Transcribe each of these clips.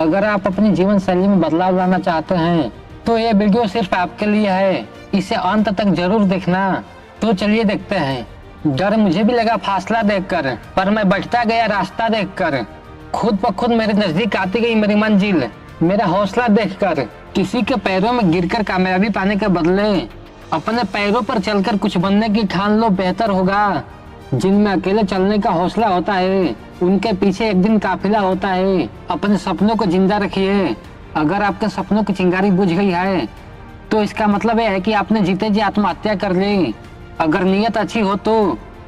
अगर आप अपनी जीवन शैली में बदलाव लाना चाहते हैं तो ये वीडियो सिर्फ आपके लिए है, इसे अंत तक जरूर देखना। तो चलिए देखते हैं। डर मुझे भी लगा फासला देखकर, पर मैं बढ़ता गया रास्ता देखकर। खुद ब खुद मेरे नजदीक आती गई मेरी मंजिल, मेरा हौसला देखकर। किसी के पैरों में गिरकर कामयाबी पाने के बदले अपने पैरों पर चलकर कुछ बनने की ठान लो, बेहतर होगा। जिनमें अकेले चलने का हौसला होता है उनके पीछे एक दिन काफिला होता है। अपने सपनों को जिंदा रखिए। अगर आपके सपनों की चिंगारी बुझ गई है तो इसका मतलब यह है कि आपने जीते जी आत्महत्या कर ली। अगर नीयत अच्छी हो तो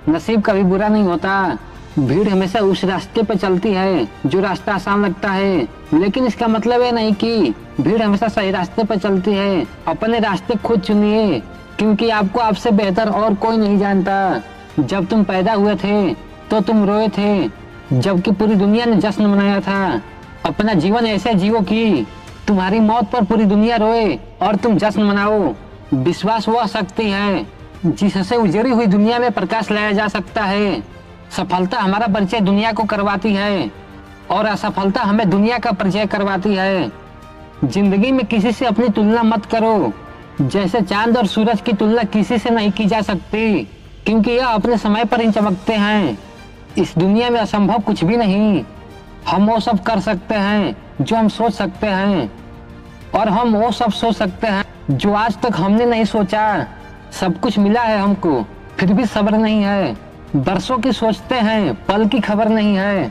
नसीब कभी बुरा नहीं होता। भीड़ हमेशा उस रास्ते पे चलती है जो रास्ता आसान लगता है, लेकिन इसका मतलब ये नहीं कि भीड़ हमेशा सही रास्ते पे चलती है। अपने रास्ते खुद चुनिए, क्योंकि आपको आपसे बेहतर और कोई नहीं जानता। जब तुम पैदा हुए थे तो तुम रोए थे, जबकि पूरी दुनिया ने जश्न मनाया था। अपना जीवन ऐसे जियो कि तुम्हारी मौत पर पूरी दुनिया रोए और तुम जश्न मनाओ। विश्वास वह शक्ति है जिससे उजड़ी हुई दुनिया में प्रकाश लाया जा सकता है। सफलता हमारा परिचय दुनिया को करवाती है और असफलता हमें दुनिया का परिचय करवाती है। जिंदगी में किसी से अपनी तुलना मत करो। जैसे चांद और सूरज की तुलना किसी से नहीं की जा सकती, क्योंकि यह अपने समय पर ही चमकते हैं। इस दुनिया में असंभव कुछ भी नहीं। हम वो सब कर सकते हैं जो हम सोच सकते हैं, और हम वो सब सोच सकते हैं जो आज तक हमने नहीं सोचा। सब कुछ मिला है हमको, फिर भी सब्र नहीं है। बरसों की सोचते हैं, पल की खबर नहीं है।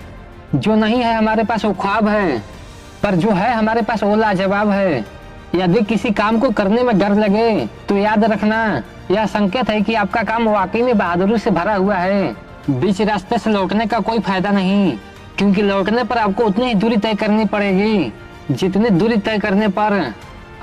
जो नहीं है हमारे पास वो ख्वाब है, पर जो है हमारे पास वो लाजवाब है। यदि किसी काम को करने में डर लगे तो याद रखना, यह संकेत है कि आपका काम वाकई में बहादुरी से भरा हुआ है। बीच रास्ते से लौटने का कोई फायदा नहीं, क्योंकि लौटने पर आपको उतनी ही दूरी तय करनी पड़ेगी जितनी दूरी तय करने पर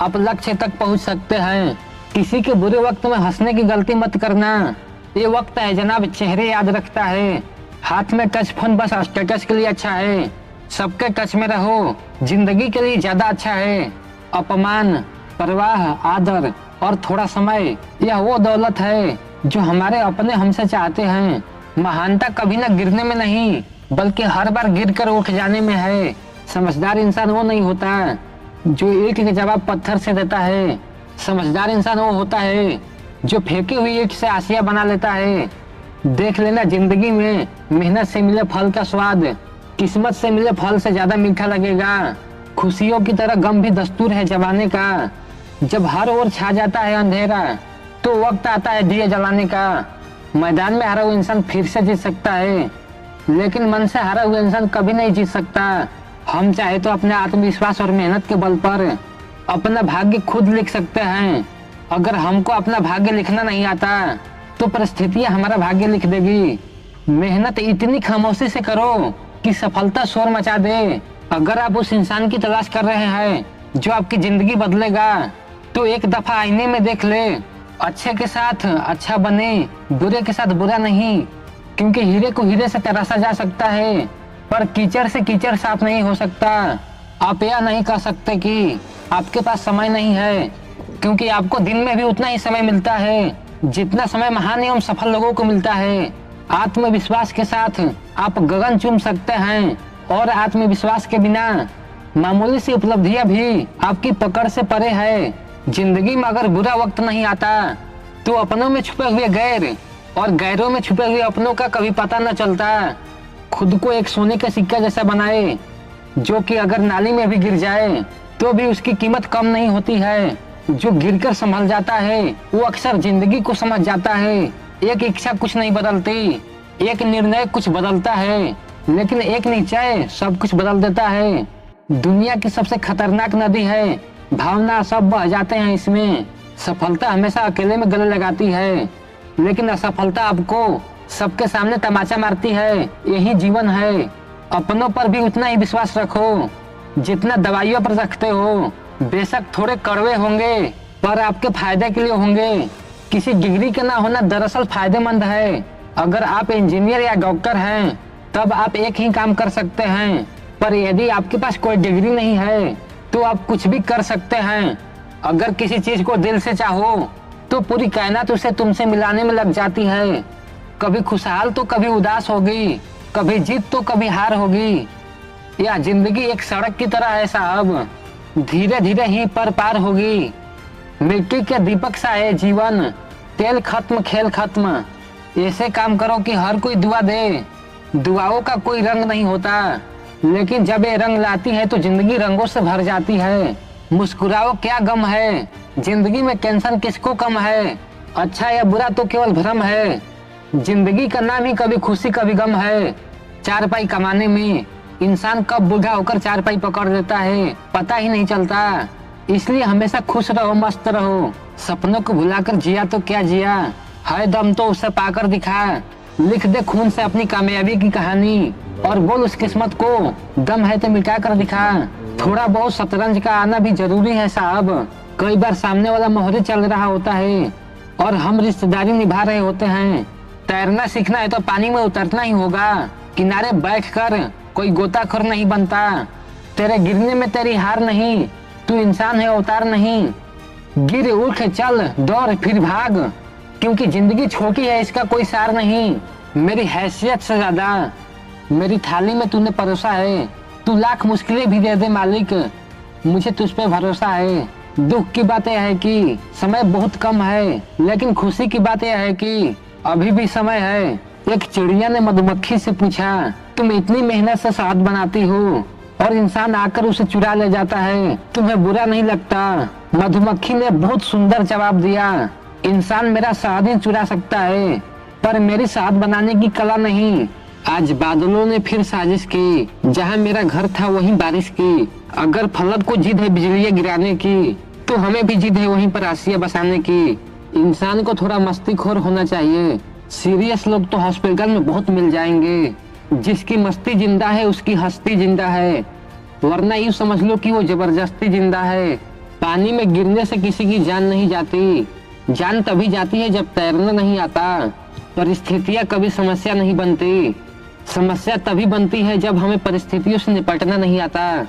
आप लक्ष्य तक पहुंच सकते हैं। किसी के बुरे वक्त में हंसने की गलती मत करना। ये वक्त है जनाब, चेहरे याद रखता है। हाथ में टच फोन बस स्टेटस के लिए अच्छा है। सबके टच में रहो, जिंदगी के लिए ज्यादा अच्छा है। अपमान, परवाह, आदर और थोड़ा समय, यह वो दौलत है जो हमारे अपने हमसे चाहते हैं। महानता कभी न गिरने में नहीं, बल्कि हर बार गिरकर उठ जाने में है। समझदार इंसान वो नहीं होता जो ईंट के जवाब पत्थर से देता है। समझदार इंसान वो होता है जो फेंकी हुई ईंट से आसिया बना लेता है। देख लेना, जिंदगी में मेहनत से मिले फल का स्वाद किस्मत से मिले फल से ज्यादा मीठा लगेगा। खुशियों की तरह गम भी दस्तूर है जमाने का। जब हर ओर छा जाता है अंधेरा तो वक्त आता है दिए जलाने का। मैदान में हारा हुआ इंसान फिर से जीत सकता है, लेकिन मन से हारा हुआ इंसान कभी नहीं जीत सकता। हम चाहे तो अपने आत्मविश्वास और मेहनत के बल पर अपना भाग्य खुद लिख सकते हैं। अगर हमको अपना भाग्य लिखना नहीं आता तो परिस्थितियां हमारा भाग्य लिख देगी। मेहनत इतनी खामोशी से करो कि सफलता शोर मचा दे। अगर आप उस इंसान की तलाश कर रहे हैं जो आपकी जिंदगी बदलेगा, तो एक दफा आईने में देख ले। अच्छे के साथ अच्छा बने, बुरे के साथ बुरा नहीं, क्योंकि हीरे को हीरे से तराशा जा सकता है, पर कीचड़ से कीचड़ साफ नहीं हो सकता। आप यह नहीं कह सकते कि आपके पास समय नहीं है, क्योंकि आपको दिन में भी उतना ही समय मिलता है जितना समय महान एवं सफल लोगों को मिलता है। आत्मविश्वास के साथ आप गगन चूम सकते हैं, और आत्मविश्वास के बिना मामूली सी उपलब्धियां भी आपकी पकड़ से परे है। जिंदगी में अगर बुरा वक्त नहीं आता तो अपनों में छुपे हुए गैर और गैरों में छुपे हुए अपनों का कभी पता न चलता। खुद को एक सोने का सिक्का जैसा बनाए, जो कि अगर नाली में भी गिर जाए तो भी उसकी कीमत कम नहीं होती है। जो गिरकर संभल जाता है वो अक्सर जिंदगी को समझ जाता है। एक इच्छा कुछ नहीं बदलती, एक निर्णय कुछ बदलता है, लेकिन एक निश्चय सब कुछ बदल देता है। दुनिया की सबसे खतरनाक नदी है भावना, सब बह जाते हैं इसमें। सफलता हमेशा अकेले में गले लगाती है, लेकिन असफलता आपको सबके सामने तमाचा मारती है। यही जीवन है। अपनों पर भी उतना ही विश्वास रखो जितना दवाइयों पर रखते हो। बेशक थोड़े कड़वे होंगे, पर आपके फायदे के लिए होंगे। किसी डिग्री का ना होना दरअसल फायदेमंद है। अगर आप इंजीनियर या डॉक्टर हैं तब आप एक ही काम कर सकते हैं, पर यदि आपके पास कोई डिग्री नहीं है तो आप कुछ भी कर सकते हैं। अगर किसी चीज को दिल से चाहो तो पूरी कायनात उसे तुमसे मिलाने में लग जाती है। कभी खुशहाल तो कभी उदास होगी, कभी जीत तो कभी हार होगी। यह जिंदगी एक सड़क की तरह है साहब, धीरे धीरे ही पर पार होगी। मिट्टी के दीपक सा है जीवन, तेल खत्म खेल खत्म। ऐसे काम करो कि हर कोई दुआ दे। दुआओं का कोई रंग नहीं होता, लेकिन जब ये रंग लाती है तो जिंदगी रंगों से भर जाती है। मुस्कुराओ क्या गम है, जिंदगी में टेंशन किसको कम है। अच्छा या बुरा तो केवल भ्रम है, जिंदगी का नाम ही कभी खुशी कभी गम है। चार पाई कमाने में इंसान कब बूढ़ा होकर चार पाई पकड़ देता है पता ही नहीं चलता। इसलिए हमेशा खुश रहो, मस्त रहो। सपनों को भुलाकर जिया तो क्या जिया, है दम तो उसे पाकर दिखा। लिख दे खून से अपनी कामयाबी की कहानी और बोल उस किस्मत को, दम है तो मिटा कर दिखा। थोड़ा बहुत शतरंज का आना भी जरूरी है साहब। कई बार सामने वाला मोहरे चल रहा होता है और हम रिश्तेदारी निभा रहे होते हैं। तैरना सीखना है तो पानी में उतरना ही होगा, किनारे बैठकर कोई गोताखोर नहीं बनता। तेरे गिरने में तेरी हार नहीं, तू इंसान है अवतार नहीं। गिर उठ चल दौड़ फिर भाग, क्योंकि जिंदगी छोटी है इसका कोई सार नहीं। मेरी हैसियत से ज्यादा मेरी थाली में तूने परोसा है। तू लाख मुश्किलें भी दे दे मालिक, मुझे तुझ पे भरोसा है। दुख की बात यह है कि समय बहुत कम है, लेकिन खुशी की बात यह है कि अभी भी समय है। एक चिड़िया ने मधुमक्खी से पूछा, तुम इतनी मेहनत से शहद बनाती हो और इंसान आकर उसे चुरा ले जाता है, तुम्हें बुरा नहीं लगता? मधुमक्खी ने बहुत सुंदर जवाब दिया, इंसान मेरा शहद ही चुरा सकता है, पर मेरी शहद बनाने की कला नहीं। आज बादलों ने फिर साजिश की, जहाँ मेरा घर था वहीं बारिश की। अगर फलक को जिद है बिजलियाँ गिराने की, तो हमें भी जिद है वहीं पर आसिया बसाने की। इंसान को थोड़ा मस्तीखोर होना चाहिए। सीरियस लोग तो हॉस्पिटल में बहुत मिल जाएंगे। जिसकी मस्ती जिंदा है उसकी हस्ती जिंदा है, वरना यूँ समझ लो कि वो जबरदस्ती जिंदा है। पानी में गिरने से किसी की जान नहीं जाती, जान तभी जाती है जब तैरना नहीं आता। परिस्थितियाँ कभी समस्या नहीं बनती, समस्या तभी बनती है जब हमें परिस्थितियों से निपटना नहीं आता।